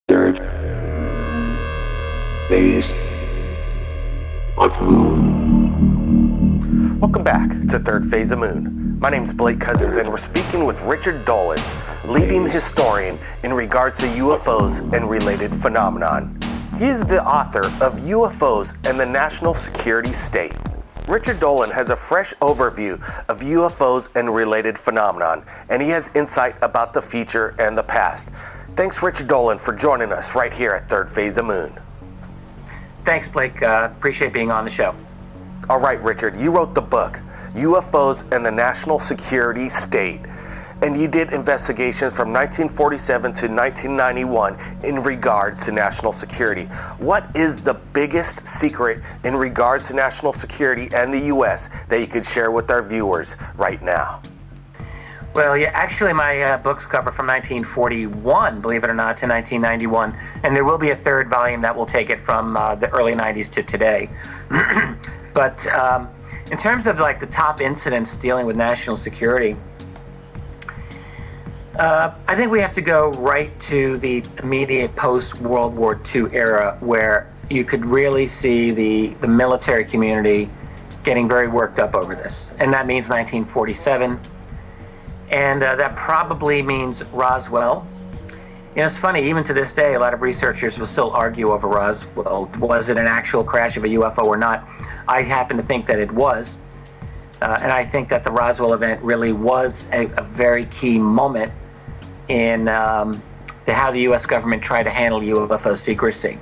Third phase of Moon. Welcome back to Third Phase of Moon. My name's Blake Cousins, and we're speaking with Richard Dolan, leading historian in regards to UFOs and related phenomenon. He is the author of UFOs and the National Security State. Richard Dolan has a fresh overview of UFOs and related phenomenon, and he has insight about the future and the past. Thanks, Richard Dolan, for joining us right here at Third Phase of Moon. Thanks, Blake. Appreciate being on the show. All right, Richard, you wrote the book, UFOs and the National Security State, and you did investigations from 1947 to 1991 in regards to national security. What is the biggest secret in regards to national security and the U.S. that you could share with our viewers right now? Well, yeah, actually my books cover from 1941, believe it or not, to 1991, and there will be a third volume that will take it from the early 90s to today. But in terms of like the top incidents dealing with national security, I think we have to go right to the immediate post-World War II era, where you could really see the military community getting very worked up over this. And that means 1947. And that probably means Roswell. You know, it's funny, even to this day, a lot of researchers will still argue over Roswell. Was it an actual crash of a UFO or not? I happen to think that it was. And I think that the Roswell event really was a very key moment in how the U.S. government tried to handle UFO secrecy.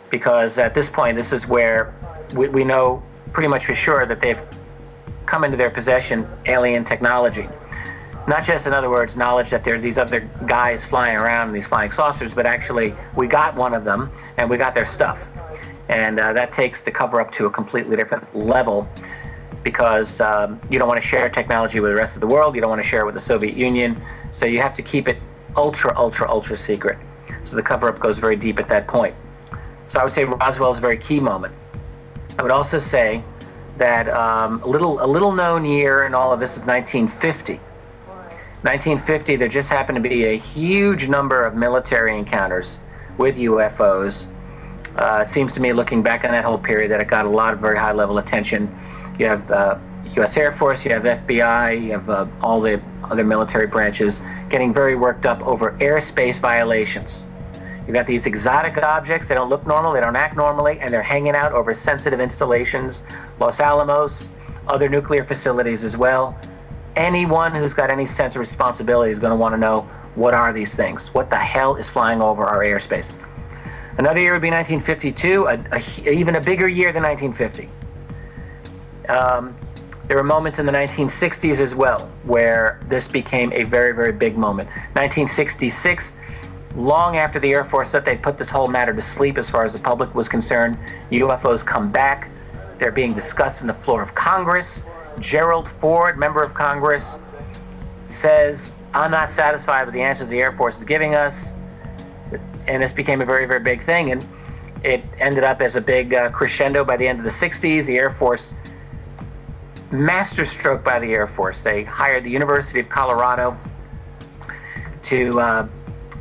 Because at this point, this is where we know pretty much for sure that they've come into their possession alien technology. Not just, in other words, knowledge that there's these other guys flying around in these flying saucers, but actually we got one of them and we got their stuff. And that takes the cover-up to a completely different level, because you don't want to share technology with the rest of the world. You don't want to share it with the Soviet Union. So you have to keep it ultra, ultra, ultra secret. So the cover-up goes very deep at that point. So I would say Roswell is a very key moment. I would also say that a little known year in all of this is 1950. 1950, there just happened to be a huge number of military encounters with UFOs. It seems to me, looking back on that whole period, that it got a lot of very high-level attention. You have U.S. Air Force, you have FBI, you have all the other military branches getting very worked up over airspace violations. You've got these exotic objects, they don't look normal, they don't act normally, and they're hanging out over sensitive installations, Los Alamos, other nuclear facilities as well. Anyone who's got any sense of responsibility is going to want to know, what are these things? What the hell is flying over our airspace? Another year would be 1952, even a bigger year than 1950. There were moments in the 1960s as well where this became a very, very big moment. 1966, long after the Air Force thought they'd put this whole matter to sleep as far as the public was concerned, UFOs come back. They're being discussed in the floor of Congress. Gerald Ford, member of Congress, says, I'm not satisfied with the answers the Air Force is giving us. And this became a very, very big thing. And it ended up as a big crescendo by the end of the 60s. The Air Force, masterstroke by the Air Force. They hired the University of Colorado to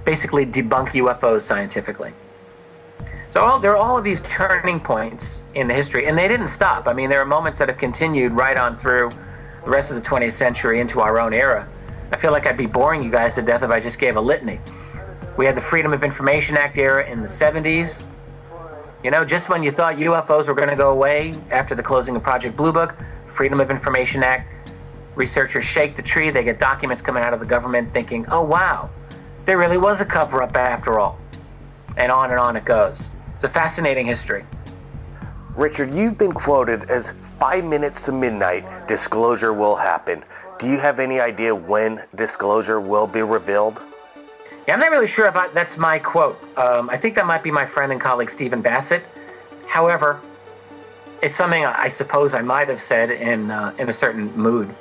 basically debunk UFOs scientifically. So there are all of these turning points in the history, and they didn't stop. I mean, there are moments that have continued right on through the rest of the 20th century into our own era. I feel like I'd be boring you guys to death if I just gave a litany. We had the Freedom of Information Act era in the 70s. You know, just when you thought UFOs were going to go away after the closing of Project Blue Book, Freedom of Information Act, researchers shake the tree, they get documents coming out of the government thinking, oh wow, there really was a cover-up after all. And on it goes. It's a fascinating history. Richard, you've been quoted as 5 minutes to midnight, disclosure will happen. Do you have any idea when disclosure will be revealed? Yeah, I'm not really sure if that's my quote. I think that might be my friend and colleague Stephen Bassett. However, it's something I suppose I might have said in a certain mood.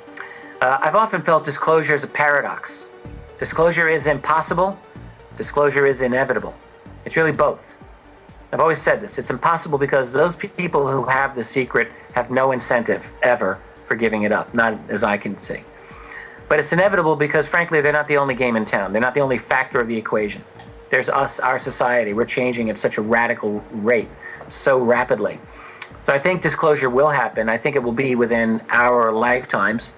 I've often felt disclosure is a paradox. Disclosure is impossible. Disclosure is inevitable. It's really both. I've always said this. It's impossible because those people who have the secret have no incentive ever for giving it up, not as I can see. But it's inevitable because, frankly, they're not the only game in town. They're not the only factor of the equation. There's us, our society. We're changing at such a radical rate, so rapidly. So I think disclosure will happen. I think it will be within our lifetimes,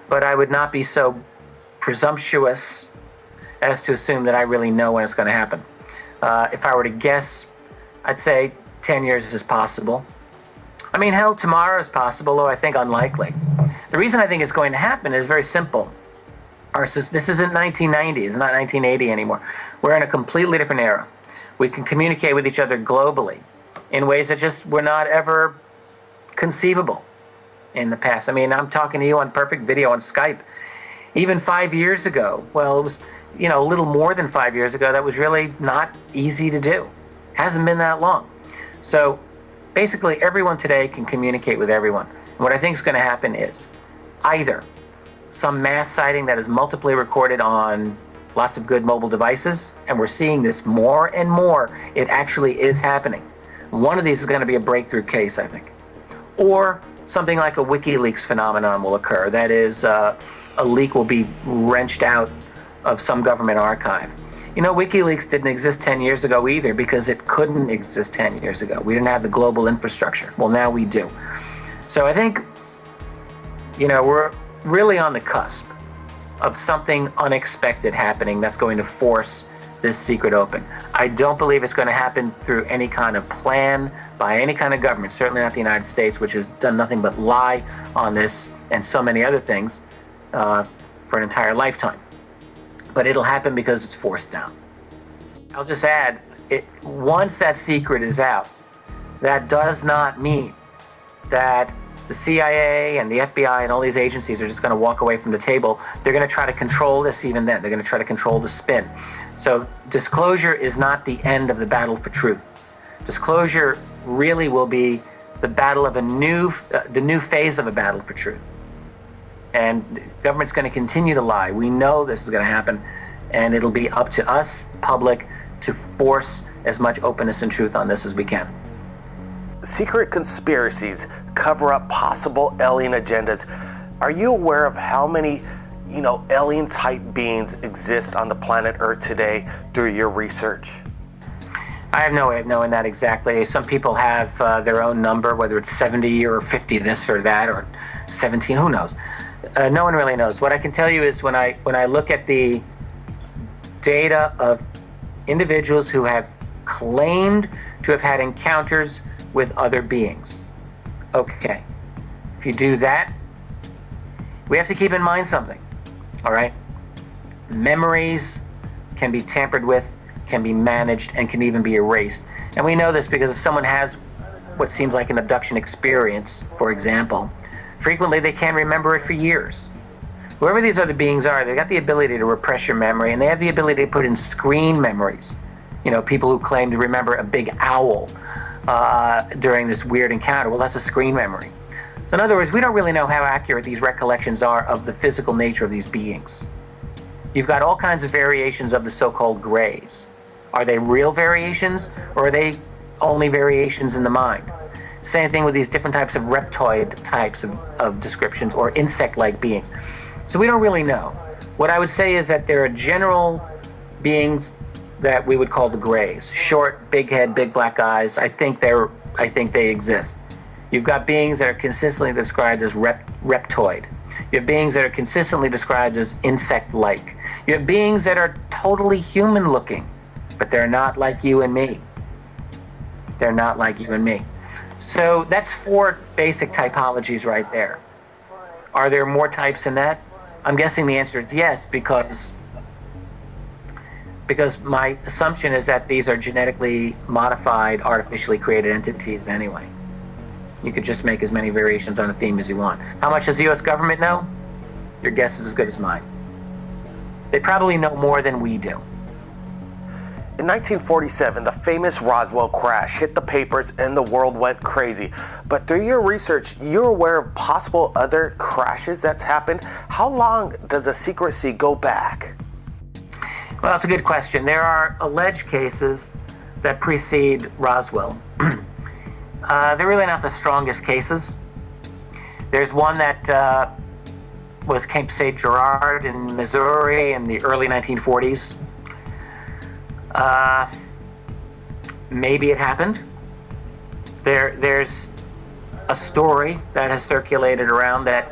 but I would not be so presumptuous as to assume that I really know when it's going to happen. If I were to guess, I'd say 10 years is possible. I mean, hell, tomorrow is possible, though I think unlikely. The reason I think it's going to happen is very simple. This isn't 1990, it's not 1980 anymore. We're in a completely different era. We can communicate with each other globally in ways that just were not ever conceivable in the past. I mean, I'm talking to you on perfect video on Skype. Even 5 years ago, well, it was, a little more than 5 years ago, that was really not easy to do. Hasn't been that long. So basically everyone today can communicate with everyone. And what I think is going to happen is either some mass sighting that is multiply recorded on lots of good mobile devices, and we're seeing this more and more. It actually is happening. One of these is going to be a breakthrough case, I think. Or something like a WikiLeaks phenomenon will occur. That is, a leak will be wrenched out of some government archive. WikiLeaks didn't exist 10 years ago either, because it couldn't exist 10 years ago. We didn't have the global infrastructure. Well, now we do. So I think, we're really on the cusp of something unexpected happening that's going to force this secret open. I don't believe it's going to happen through any kind of plan by any kind of government, certainly not the United States, which has done nothing but lie on this and so many other things for an entire lifetime. But it'll happen because it's forced down. I'll just add, once that secret is out, that does not mean that the CIA and the FBI and all these agencies are just going to walk away from the table. They're going to try to control this even then. They're going to try to control the spin. So disclosure is not the end of the battle for truth. Disclosure really will be the battle of the new phase of a battle for truth. And the government's going to continue to lie. We know this is going to happen, and it'll be up to us, the public, to force as much openness and truth on this as we can. Secret conspiracies cover up possible alien agendas. Are you aware of how many, alien-type beings exist on the planet Earth today through your research? I have no way of knowing that exactly. Some people have their own number, whether it's 70 or 50 this or that, or 17, who knows? No one really knows. What I can tell you is when I look at the data of individuals who have claimed to have had encounters with other beings. Okay, if you do that, we have to keep in mind something, all right? Memories can be tampered with, can be managed, and can even be erased. And we know this because if someone has what seems like an abduction experience, for example, frequently they can't remember it for years. Whoever these other beings are, they've got the ability to repress your memory, and they have the ability to put in screen memories. People who claim to remember a big owl during this weird encounter. Well, that's a screen memory. So in other words, we don't really know how accurate these recollections are of the physical nature of these beings. You've got all kinds of variations of the so-called grays. Are they real variations, or are they only variations in the mind? Same thing with these different types of reptoid types of descriptions, or insect-like beings. So we don't really know. What I would say is that there are general beings that we would call the grays. Short, big head, big black eyes. I think they exist. You've got beings that are consistently described as reptoid. You have beings that are consistently described as insect-like. You have beings that are totally human-looking, but they're not like you and me. They're not like you and me. So that's 4 basic typologies right there. Are there more types than that? I'm guessing the answer is yes, because my assumption is that these are genetically modified, artificially created entities anyway. You could just make as many variations on a theme as you want. How much does the U.S. government know? Your guess is as good as mine. They probably know more than we do. In 1947, the famous Roswell crash hit the papers and the world went crazy. But through your research, you're aware of possible other crashes that's happened. How long does the secrecy go back? Well, that's a good question. There are alleged cases that precede Roswell. They're really not the strongest cases. There's one that was Cape St. Gerard in Missouri in the early 1940s. Maybe it happened. There's a story that has circulated around that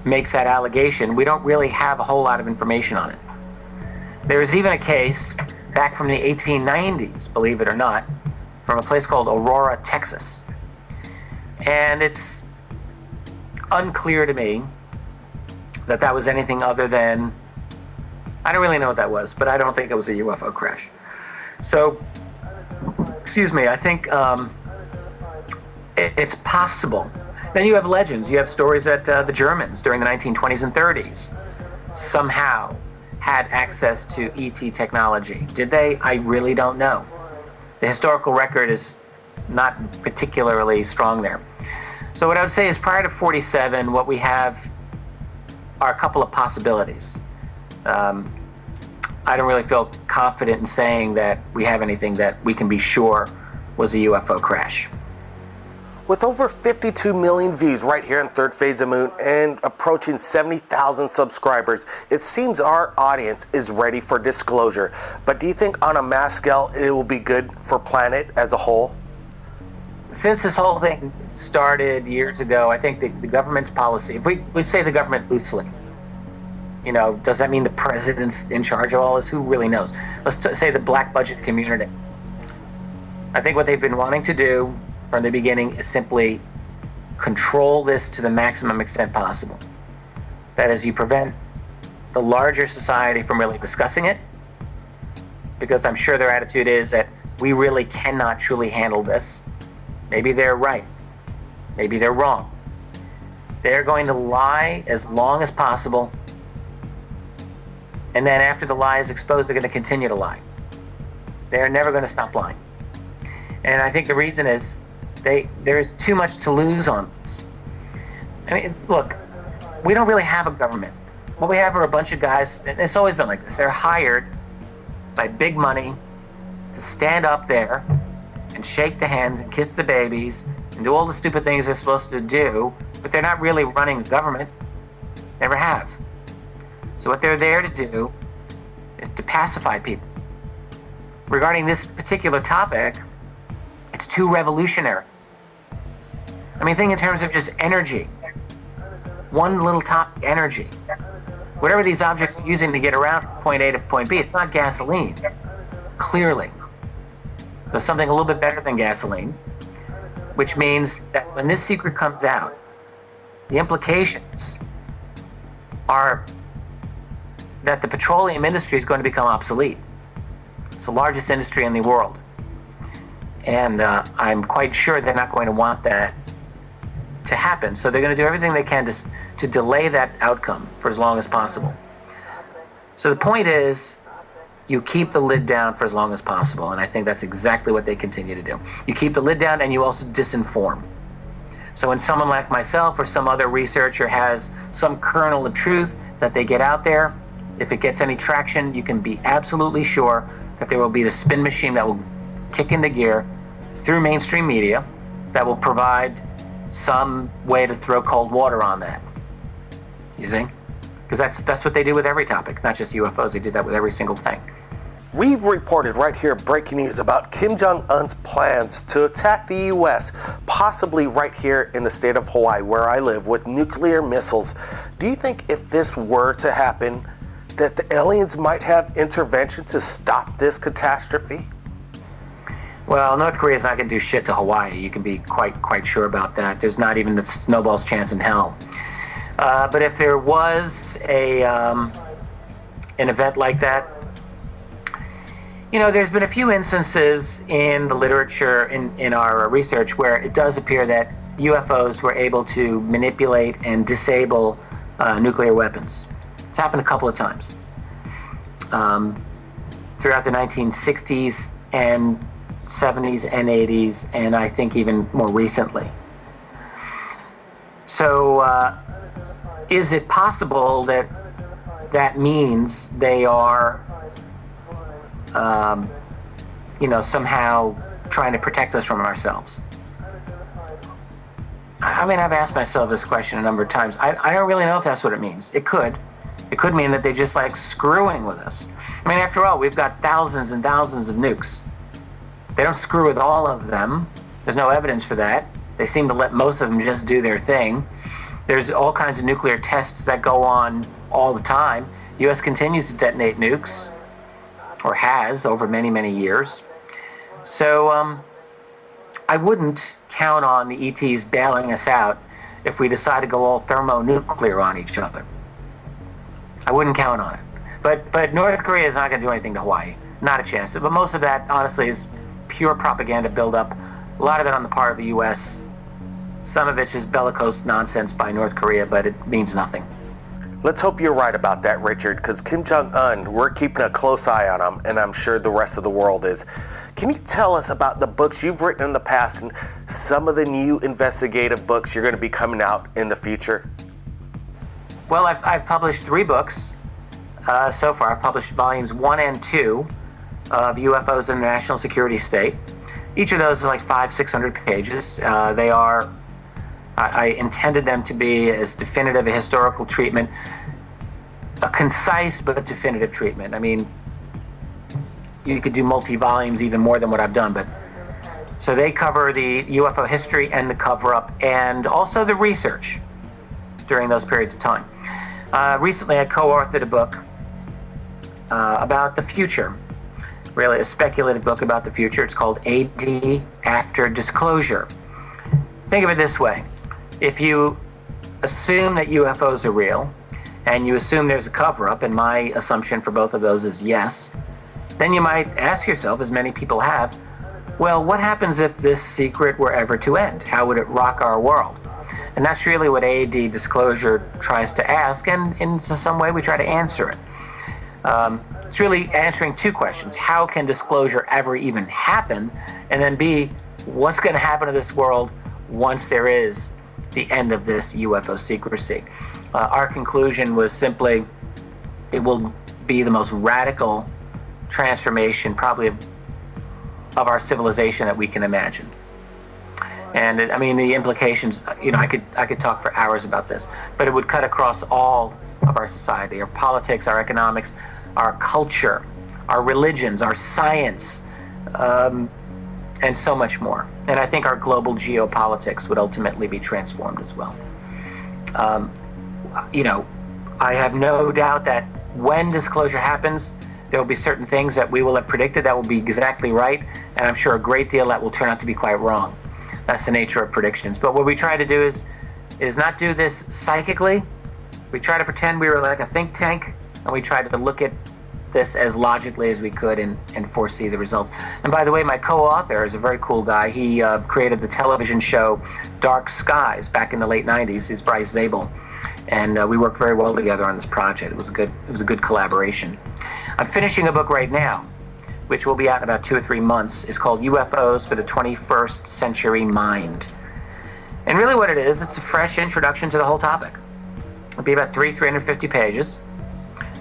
makes that allegation. We don't really have a whole lot of information on it. There's even a case back from the 1890s, believe it or not, from a place called Aurora, Texas. And it's unclear to me that was anything other than, I don't really know what that was, but I don't think it was a UFO crash. So, excuse me, I think it's possible. Then you have legends. You have stories that the Germans during the 1920s and 30s somehow had access to ET technology. Did they? I really don't know. The historical record is not particularly strong there. So what I would say is prior to 47, what we have are a couple of possibilities. I don't really feel confident in saying that we have anything that we can be sure was a UFO crash. With over 52 million views right here in Third Phase of Moon and approaching 70,000 subscribers, it seems our audience is ready for disclosure. But do you think on a mass scale it will be good for planet as a whole? Since this whole thing started years ago, I think the government's policy, if we say the government loosely, you know, does that mean the president's in charge of all this? Who really knows? Let's say the black budget community. I think what they've been wanting to do from the beginning is simply control this to the maximum extent possible. That is, you prevent the larger society from really discussing it, because I'm sure their attitude is that we really cannot truly handle this. Maybe they're right. Maybe they're wrong. They're going to lie as long as possible, and then after the lie is exposed, they're going to continue to lie. They're never going to stop lying. And I think the reason is there's too much to lose on this. I mean, look, we don't really have a government. What we have are a bunch of guys, and it's always been like this. They're hired by big money to stand up there and shake the hands and kiss the babies and do all the stupid things they're supposed to do, but they're not really running the government. Never have. So what they're there to do is to pacify people. Regarding this particular topic, it's too revolutionary. I mean, think in terms of just energy. One little topic, energy. Whatever these objects are using to get around from point A to point B, it's not gasoline. Clearly. There's something a little bit better than gasoline, which means that when this secret comes out, the implications are that the petroleum industry is going to become obsolete. It's the largest industry in the world. And I'm quite sure they're not going to want that to happen. So they're going to do everything they can to delay that outcome for as long as possible. So the point is, you keep the lid down for as long as possible. And I think that's exactly what they continue to do. You keep the lid down and you also disinform. So when someone like myself or some other researcher has some kernel of truth that they get out there, if it gets any traction, you can be absolutely sure that there will be the spin machine that will kick into gear through mainstream media that will provide some way to throw cold water on that. You see? Because that's what they do with every topic, not just UFOs. They did that with every single thing. We've reported right here breaking news about Kim Jong-un's plans to attack the U.S., possibly right here in the state of Hawaii, where I live, with nuclear missiles. Do you think if this were to happen, that the aliens might have intervention to stop this catastrophe? Well, North Korea's not going to do shit to Hawaii. You can be quite sure about that. There's not even the snowball's chance in hell. But if there was an event like that, you know, there's been a few instances in the literature, in our research, where it does appear that UFOs were able to manipulate and disable nuclear weapons. It's happened a couple of times. Throughout the 1960s and 70s and 80s, and I think even more recently. So, is it possible that that means they are, somehow trying to protect us from ourselves? I mean, I've asked myself this question a number of times. I don't really know if that's what it means. It could. It could mean that they just like screwing with us. I mean, after all, we've got thousands and thousands of nukes. They don't screw with all of them. There's no evidence for that. They seem to let most of them just do their thing. There's all kinds of nuclear tests that go on all the time. The U.S. continues to detonate nukes, or has over many, many years. So I wouldn't count on the ETs bailing us out if we decide to go all thermonuclear on each other. I wouldn't count on it. But North Korea is not going to do anything to Hawaii. Not a chance. But most of that, honestly, is pure propaganda buildup. A lot of it on the part of the U.S. Some of it's just bellicose nonsense by North Korea, but it means nothing. Let's hope you're right about that, Richard, because Kim Jong-un, we're keeping a close eye on him, and I'm sure the rest of the world is. Can you tell us about the books you've written in the past and some of the new investigative books you're going to be coming out in the future? Well, I've published 3 books so far. I've published volumes 1 and 2 of UFOs in the National Security State. Each of those is like 500-600 pages. They are, I intended them to be as definitive a historical treatment, a concise but definitive treatment. I mean, you could do multi-volumes even more than what I've done, but so they cover the UFO history and the cover-up and also the research during those periods of time. Recently I co-authored a book about the future, really a speculative book about the future. It's called AD After Disclosure. Think of it this way. If you assume that UFOs are real and you assume there's a cover-up, and my assumption for both of those is yes, then you might ask yourself, as many people have, well, what happens if this secret were ever to end? How would it rock our world? And that's really what AD Disclosure tries to ask, and in some way we try to answer it. It's really answering 2 questions. How can disclosure ever even happen? And then B, what's going to happen to this world once there is the end of this UFO secrecy? Our conclusion was simply, it will be the most radical transformation probably of our civilization that we can imagine. And I mean, the implications, you know, I could talk for hours about this, but it would cut across all of our society, our politics, our economics, our culture, our religions, our science, and so much more. And I think our global geopolitics would ultimately be transformed as well. You know, I have no doubt that when disclosure happens, there will be certain things that we will have predicted that will be exactly right, and I'm sure a great deal that will turn out to be quite wrong. That's the nature of predictions. But what we try to do is not do this psychically. We try to pretend we were like a think tank, and we try to look at this as logically as we could and foresee the results. And by the way, my co-author is a very cool guy. He created the television show Dark Skies back in the late 90s. He's Bryce Zabel. And we worked very well together on this project. It was a good collaboration. I'm finishing a book right now, which will be out in about 2 or 3 months. It's called UFOs for the 21st Century Mind. And really what it is, it's a fresh introduction to the whole topic. It'll be about 350 pages.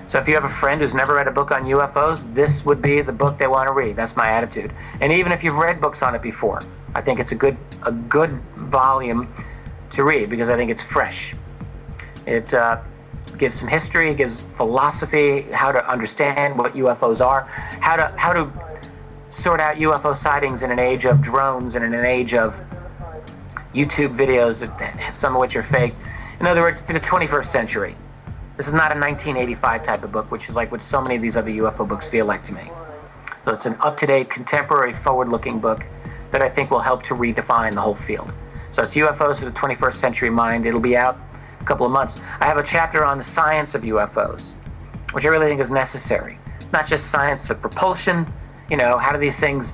So if you have a friend who's never read a book on UFOs, this would be the book they want to read. That's my attitude. And even if you've read books on it before, I think it's a good volume to read because I think it's fresh. It gives some history, it gives philosophy, how to understand what UFOs are, how to sort out UFO sightings in an age of drones and in an age of YouTube videos, some of which are fake. In other words, for the 21st century. This is not a 1985 type of book, which is like what so many of these other UFO books feel like to me. So it's an up-to-date, contemporary, forward-looking book that I think will help to redefine the whole field. So it's UFOs for the 21st Century Mind. It'll be out a couple of months. I have a chapter on the science of UFOs, which I really think is necessary. Not just science of propulsion, you know, how do these things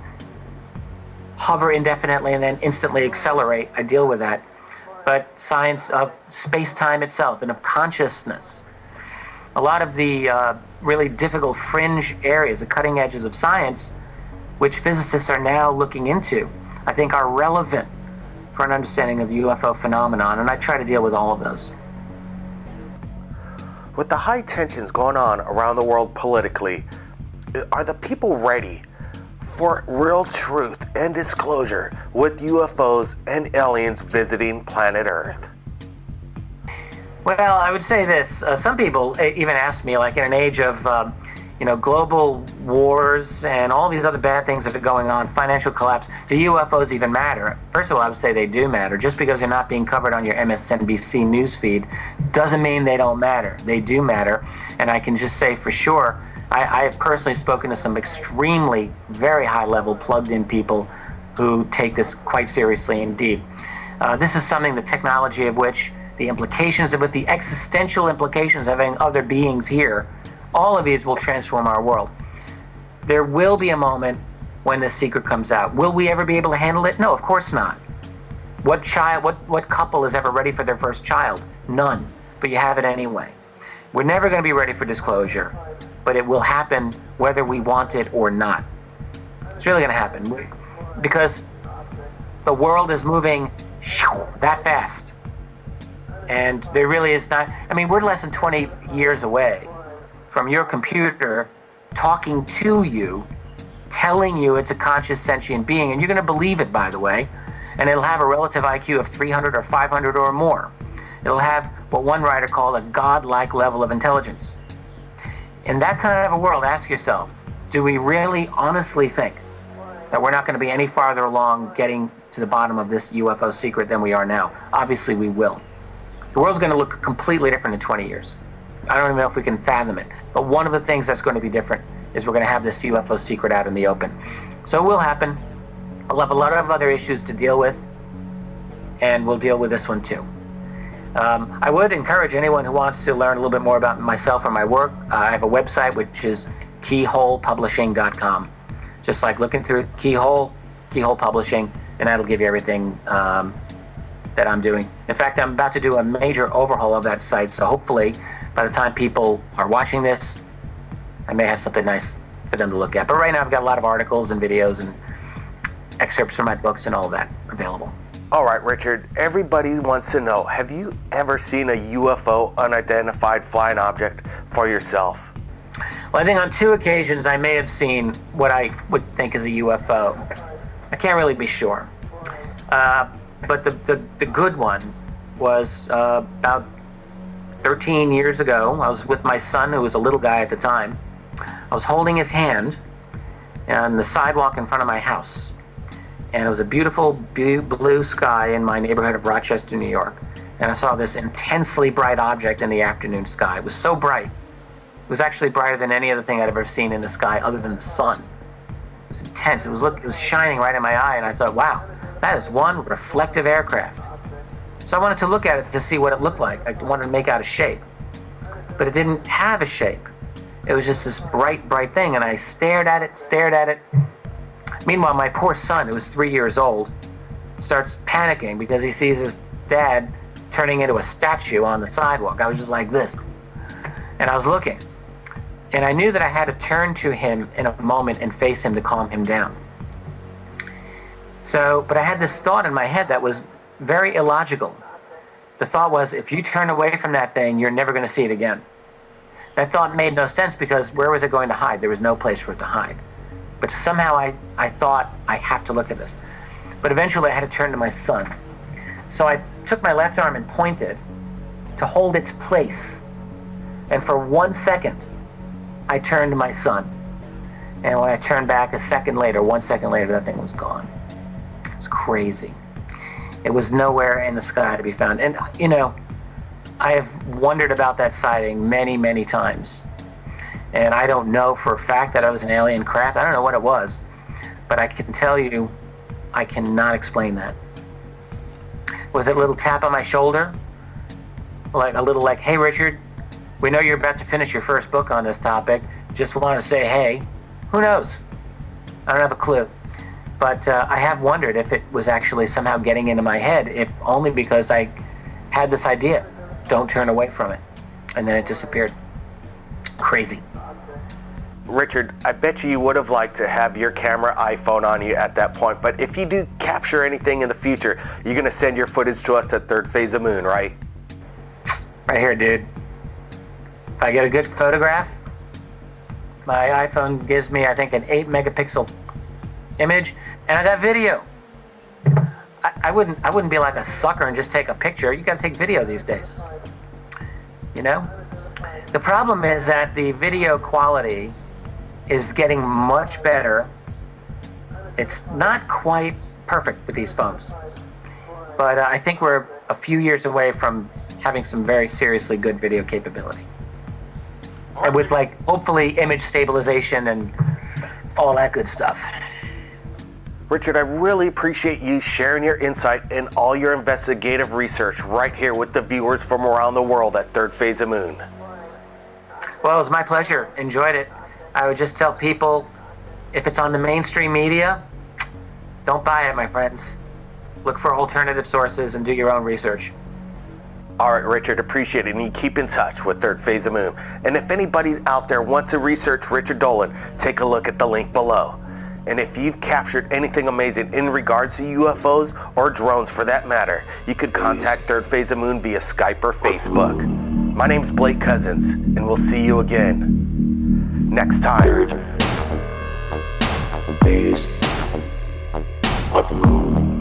hover indefinitely and then instantly accelerate? I deal with that. But science of space-time itself and of consciousness. A lot of the really difficult fringe areas, the cutting edges of science, which physicists are now looking into, I think are relevant for an understanding of the UFO phenomenon, and I try to deal with all of those. With the high tensions going on around the world politically, are the people ready for real truth and disclosure with UFOs and aliens visiting planet Earth? Well, I would say this. Some people even ask me, like in an age of, global wars and all these other bad things that are going on, financial collapse, do UFOs even matter? First of all, I would say they do matter. Just because they're not being covered on your MSNBC news feed doesn't mean they don't matter. They do matter. And I can just say for sure, I have personally spoken to some extremely, very high-level, plugged-in people who take this quite seriously indeed. This is something, the technology of which, the implications of it, the existential implications of having other beings here, all of these will transform our world. There will be a moment when this secret comes out. Will we ever be able to handle it? No, of course not. What couple is ever ready for their first child? None. But you have it anyway. We're never going to be ready for disclosure, but it will happen whether we want it or not. It's really going to happen because the world is moving that fast. And there really is not, we're less than 20 years away from your computer talking to you, telling you it's a conscious sentient being, and you're going to believe it, by the way, and it'll have a relative IQ of 300 or 500 or more. It'll have what one writer called a godlike level of intelligence. In that kind of a world, ask yourself, do we really honestly think that we're not going to be any farther along getting to the bottom of this UFO secret than we are now? Obviously, we will. The world's going to look completely different in 20 years. I don't even know if we can fathom it. But one of the things that's going to be different is we're going to have this UFO secret out in the open. So it will happen. We'll have a lot of other issues to deal with, and we'll deal with this one too. I would encourage anyone who wants to learn a little bit more about myself or my work. I have a website, which is keyholepublishing.com. Just like looking through Keyhole Publishing, and that'll give you everything that I'm doing. In fact, I'm about to do a major overhaul of that site, so hopefully by the time people are watching this, I may have something nice for them to look at. But right now I've got a lot of articles and videos and excerpts from my books and all of that available. All right, Richard, everybody wants to know, have you ever seen a UFO, unidentified flying object, for yourself? Well, I think on 2 occasions I may have seen what I would think is a UFO. I can't really be sure. But the good one was about 13 years ago. I was with my son, who was a little guy at the time. I was holding his hand on the sidewalk in front of my house. And it was a beautiful blue sky in my neighborhood of Rochester, New York. And I saw this intensely bright object in the afternoon sky. It was so bright. It was actually brighter than any other thing I'd ever seen in the sky other than the sun. It was intense. It was shining right in my eye, and I thought, wow, that is one reflective aircraft. So I wanted to look at it to see what it looked like. I wanted to make out a shape. But it didn't have a shape. It was just this bright, bright thing, and I stared at it. Meanwhile, my poor son, who was 3 years old, starts panicking because he sees his dad turning into a statue on the sidewalk. I was just like this. And I was looking. And I knew that I had to turn to him in a moment and face him to calm him down. But I had this thought in my head that was very illogical. The thought was, if you turn away from that thing, you're never going to see it again. That thought made no sense because where was it going to hide? There was no place for it to hide. But somehow I thought, I have to look at this. But eventually I had to turn to my son. So I took my left arm and pointed to hold its place. And for 1 second, I turned to my son. And when I turned back 1 second later, that thing was gone. It was crazy. It was nowhere in the sky to be found. And, I have wondered about that sighting many, many times. And I don't know for a fact that it was an alien craft. I don't know what it was. But I can tell you, I cannot explain that. Was it a little tap on my shoulder? Like, hey, Richard, we know you're about to finish your first book on this topic. Just want to say, hey, who knows? I don't have a clue. But I have wondered if it was actually somehow getting into my head, if only because I had this idea. Don't turn away from it. And then it disappeared. Crazy. Richard, I bet you would have liked to have your camera iPhone on you at that point, but if you do capture anything in the future, you're going to send your footage to us at Third Phase of Moon, right? Right here, dude. If I get a good photograph, my iPhone gives me, I think, an 8 megapixel image, and I got video. I wouldn't be like a sucker and just take a picture. You got to take video these days. you know? The problem is that the video quality is getting much better. It's not quite perfect with these phones, but I think we're a few years away from having some very seriously good video capability. And with like, hopefully, image stabilization and all that good stuff. Richard, I really appreciate you sharing your insight and all your investigative research right here with the viewers from around the world at Third Phase of Moon. Well, it was my pleasure. Enjoyed it. I would just tell people, if it's on the mainstream media, don't buy it, my friends. Look for alternative sources and do your own research. All right, Richard, appreciate it. And you keep in touch with Third Phase of Moon. And if anybody out there wants to research Richard Dolan, take a look at the link below. And if you've captured anything amazing in regards to UFOs or drones for that matter, you could contact Third Phase of Moon via Skype or Facebook. My name's Blake Cousins, and we'll see you again next time. Third Phase of Moon.